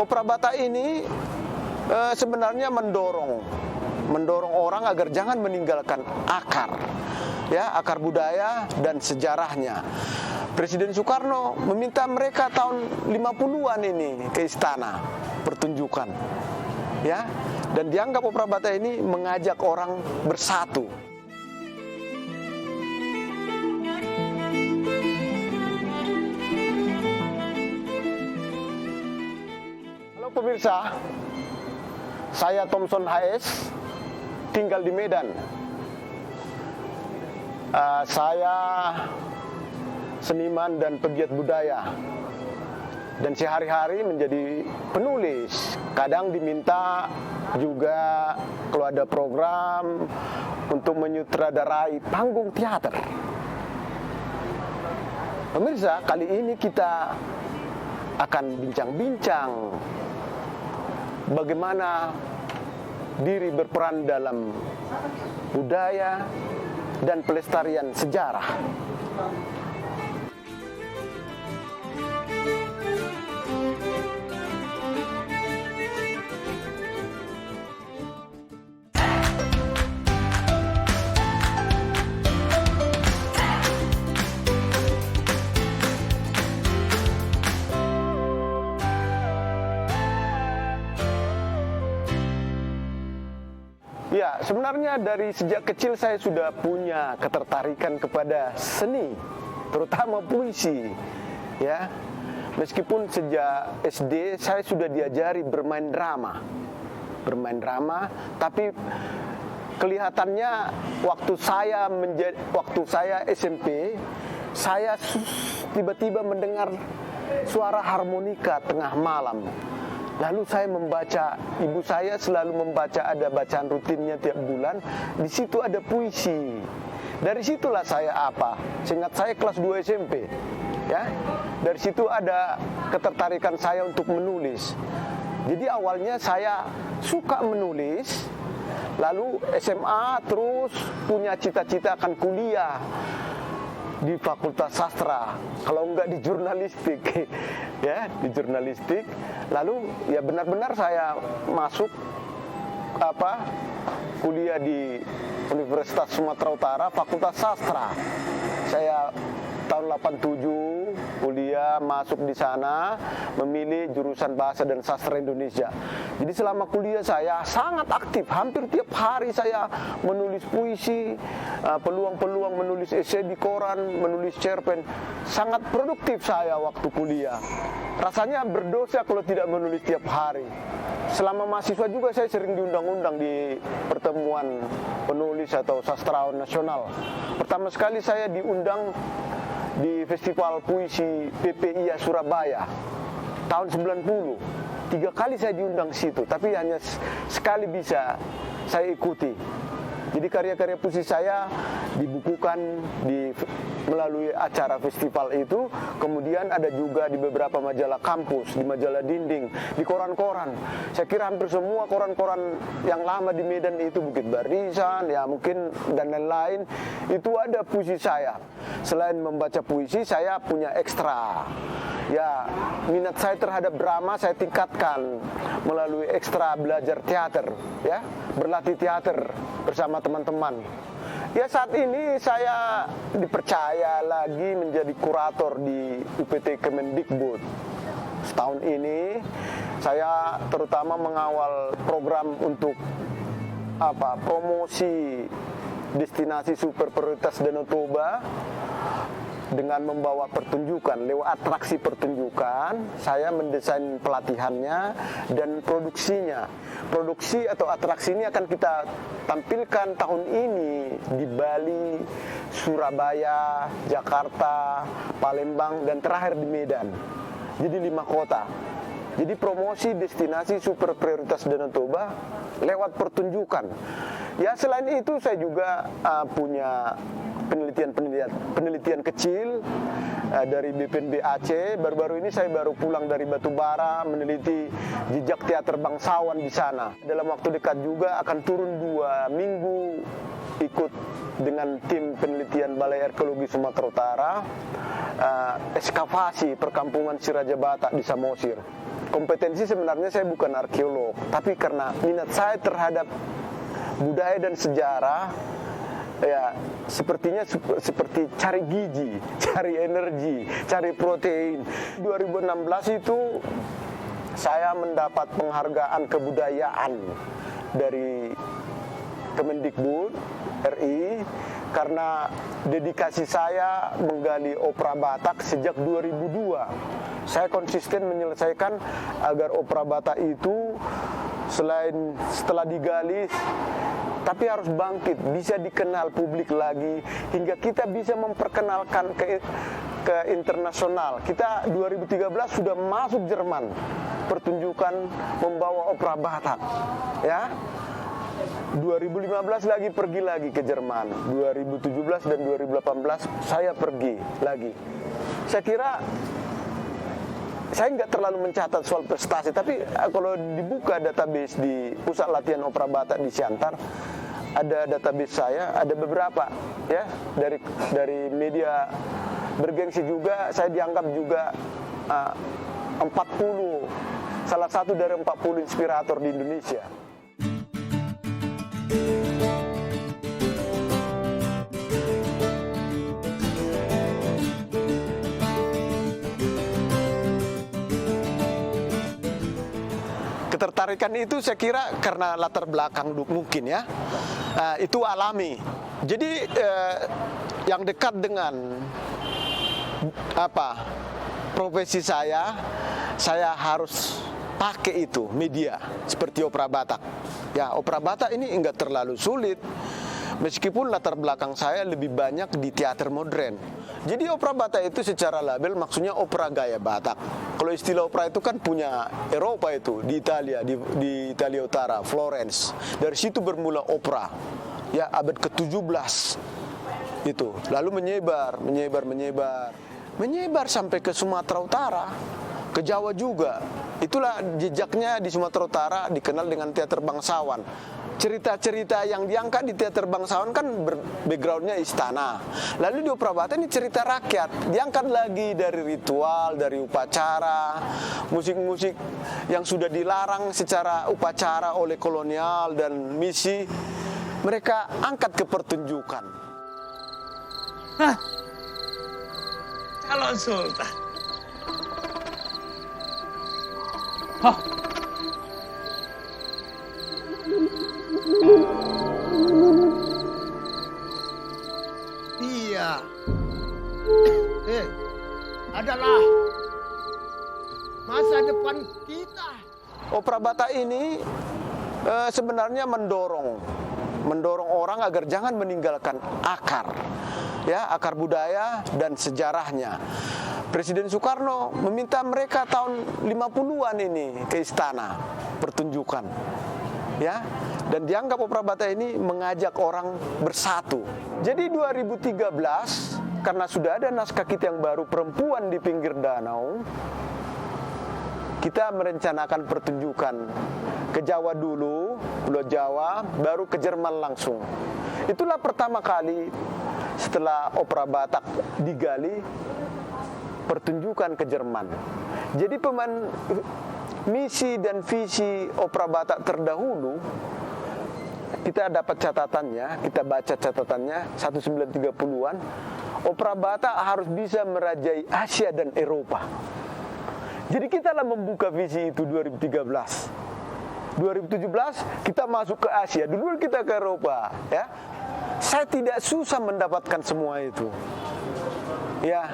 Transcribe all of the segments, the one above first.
Prabata ini sebenarnya mendorong orang agar jangan meninggalkan akar, ya, akar budaya dan sejarahnya. Presiden Soekarno meminta mereka tahun 50-an ini ke istana pertunjukan, ya, dan dianggap opera Bata ini mengajak orang bersatu. Halo pemirsa, saya Thompson HS, tinggal di Medan. Saya seniman dan pegiat budaya, dan sehari-hari menjadi penulis. Kadang diminta juga kalau ada program untuk menyutradarai panggung teater. Pemirsa, kali ini kita akan bincang-bincang bagaimana diri berperan dalam budaya dan pelestarian sejarah. Ya, sebenarnya dari sejak kecil saya sudah punya ketertarikan kepada seni, terutama puisi. Ya, meskipun sejak SD saya sudah diajari bermain drama, tapi kelihatannya waktu saya SMP, saya tiba-tiba mendengar suara harmonika tengah malam. Lalu saya membaca, ibu saya selalu membaca, ada bacaan rutinnya tiap bulan. Di situ ada puisi. Dari situlah saya seingat saya kelas 2 SMP. Ya, dari situ ada ketertarikan saya untuk menulis. Jadi awalnya saya suka menulis, lalu SMA terus punya cita-cita akan kuliah di Fakultas Sastra, kalau enggak di jurnalistik, ya, di jurnalistik. Lalu ya benar-benar saya masuk kuliah di Universitas Sumatera Utara, Fakultas Sastra. Saya tahun 87 kuliah masuk di sana, memilih jurusan Bahasa dan Sastra Indonesia. Jadi selama kuliah saya sangat aktif, hampir tiap hari saya menulis puisi, peluang-peluang menulis esai di koran, menulis cerpen. Sangat produktif saya waktu kuliah. Rasanya berdosa kalau tidak menulis tiap hari. Selama mahasiswa juga saya sering diundang-undang di pertemuan penulis atau sastrawan nasional. Pertama sekali saya diundang di Festival Puisi PPIA Surabaya tahun 90. 3 kali saya diundang situ, tapi hanya sekali bisa saya ikuti. Jadi karya-karya puisi saya dibukukan melalui acara festival itu. Kemudian ada juga di beberapa majalah kampus, di majalah dinding, di koran-koran. Saya kira hampir semua koran-koran yang lama di Medan itu, Bukit Barisan, ya mungkin, dan lain-lain, itu ada puisi saya. Selain membaca puisi, saya punya ekstra. Ya, minat saya terhadap drama saya tingkatkan melalui ekstra belajar teater, ya, berlatih teater bersama teman-teman. Ya, saat ini saya dipercaya lagi menjadi kurator di UPT Kemendikbud. Setahun ini saya terutama mengawal program untuk promosi destinasi super prioritas Danau Toba. Dengan membawa pertunjukan, lewat atraksi pertunjukan, saya mendesain pelatihannya dan produksinya. Produksi atau atraksi ini akan kita tampilkan tahun ini di Bali, Surabaya, Jakarta, Palembang, dan terakhir di Medan. Jadi 5 kota. Jadi promosi destinasi super prioritas Danau Toba lewat pertunjukan. Ya, selain itu saya juga punya penelitian kecil dari BPNB Aceh. Baru-baru ini saya baru pulang dari Batubara meneliti jejak teater bangsawan di sana. Dalam waktu dekat juga akan turun 2 minggu ikut dengan tim penelitian Balai Arkeologi Sumatera Utara ekskavasi perkampungan si Raja Batak di Samosir. Kompetensi sebenarnya saya bukan arkeolog, tapi karena minat saya terhadap budaya dan sejarah, ya sepertinya seperti cari gizi, cari energi, cari protein. 2016 itu saya mendapat penghargaan kebudayaan dari Kemendikbud RI karena dedikasi saya menggali opera Batak sejak 2002. Saya konsisten menyelesaikan agar opera Batak itu selain setelah digali tapi harus bangkit, bisa dikenal publik lagi hingga kita bisa memperkenalkan ke internasional. Kita 2013 sudah masuk Jerman pertunjukan membawa opera Batak, ya. 2015 lagi pergi lagi ke Jerman, 2017 dan 2018 saya pergi lagi. Saya kira saya nggak terlalu mencatat soal prestasi, tapi kalau dibuka database di Pusat Latihan Opera Batak di Siantar, ada database saya, ada beberapa ya dari media bergengsi juga. Saya dianggap juga 40, salah satu dari 40 inspirator di Indonesia. Ketertarikan itu saya kira karena latar belakang mungkin ya, itu alami. Jadi yang dekat dengan profesi saya harus pakai itu media seperti opera Batak. Ya, opera Batak ini enggak terlalu sulit. Meskipun latar belakang saya lebih banyak di teater modern. Jadi opera Batak itu secara label maksudnya opera gaya Batak. Kalau istilah opera itu kan punya Eropa itu, di Italia, di Italia Utara, Florence. Dari situ bermula opera. Ya, abad ke-17 itu. Lalu menyebar sampai ke Sumatera Utara, ke Jawa juga. Itulah jejaknya di Sumatera Utara dikenal dengan teater bangsawan. Cerita-cerita yang diangkat di teater bangsawan kan backgroundnya istana. Lalu di opera Batak ini cerita rakyat, diangkat lagi dari ritual, dari upacara, musik-musik yang sudah dilarang secara upacara oleh kolonial dan misi, mereka angkat ke pertunjukan. Hah? Calon Sultan. Hah? Dia adalah masa depan kita. Opera Batak ini sebenarnya mendorong orang agar jangan meninggalkan akar budaya dan sejarahnya. Presiden Soekarno meminta mereka tahun 50-an ini ke istana pertunjukan, ya. Dan dianggap opera Batak ini mengajak orang bersatu. Jadi 2013 karena sudah ada naskah kita yang baru, Perempuan di Pinggir Danau, kita merencanakan pertunjukan ke Jawa dulu, Pulau Jawa, baru ke Jerman langsung. Itulah pertama kali setelah opera Batak digali, pertunjukan ke Jerman. Jadi misi dan visi opera Batak terdahulu, kita dapat catatannya, kita baca catatannya 1930-an, opera Batak harus bisa merajai Asia dan Eropa. Jadi kita lah membuka visi itu 2013. 2017 kita masuk ke Asia, dulu kita ke Eropa, ya. Saya tidak susah mendapatkan semua itu. Ya,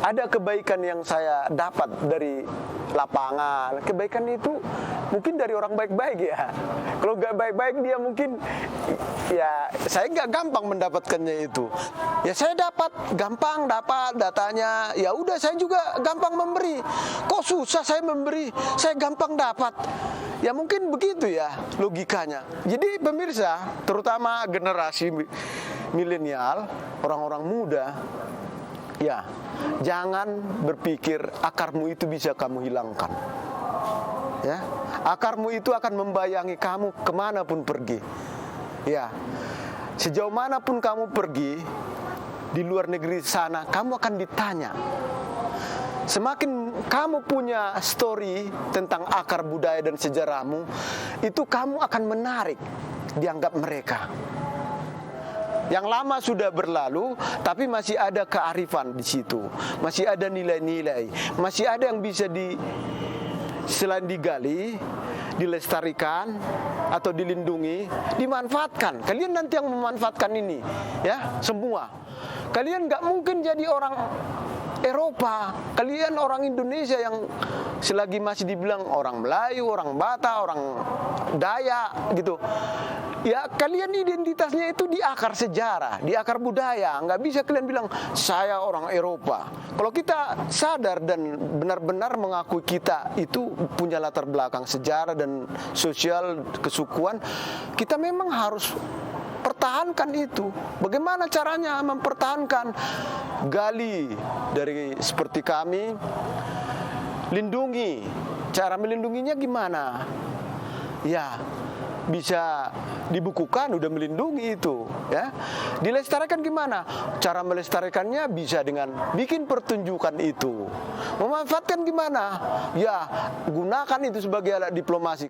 ada kebaikan yang saya dapat dari lapangan. Kebaikan itu mungkin dari orang baik-baik ya. Kalau nggak baik-baik dia mungkin, ya saya nggak gampang mendapatkannya itu. Ya saya gampang dapat datanya. Ya udah saya juga gampang memberi. Kok susah saya memberi, saya gampang dapat. Ya mungkin begitu ya logikanya. Jadi pemirsa, terutama generasi milenial, orang-orang muda, ya, jangan berpikir akarmu itu bisa kamu hilangkan. Ya, akarmu itu akan membayangi kamu kemanapun pergi. Ya, sejauh manapun kamu pergi, di luar negeri sana, kamu akan ditanya. Semakin kamu punya story tentang akar budaya dan sejarahmu, itu kamu akan menarik dianggap mereka. Yang lama sudah berlalu, tapi masih ada kearifan di situ, masih ada nilai-nilai, masih ada yang bisa selain digali, dilestarikan atau dilindungi, dimanfaatkan. Kalian nanti yang memanfaatkan ini, ya, semua. Kalian nggak mungkin jadi orang Eropa, kalian orang Indonesia yang selagi masih dibilang orang Melayu, orang Batak, orang Dayak gitu. Ya kalian identitasnya itu di akar sejarah, di akar budaya. Nggak bisa kalian bilang saya orang Eropa. Kalau kita sadar dan benar-benar mengakui kita itu punya latar belakang sejarah dan sosial kesukuan, kita memang harus pertahankan itu. Bagaimana caranya mempertahankan? Gali dari seperti kami, lindungi. Cara melindunginya gimana? Ya, bisa dibukukan, udah melindungi itu, ya. Dilestarikan gimana? Cara melestarikannya bisa dengan bikin pertunjukan itu. Memanfaatkan gimana? Ya, gunakan itu sebagai alat diplomasi.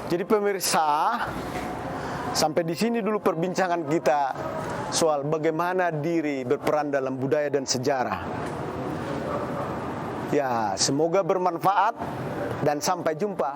Jadi pemirsa, sampai di sini dulu perbincangan kita soal bagaimana diri berperan dalam budaya dan sejarah. Ya, semoga bermanfaat dan sampai jumpa.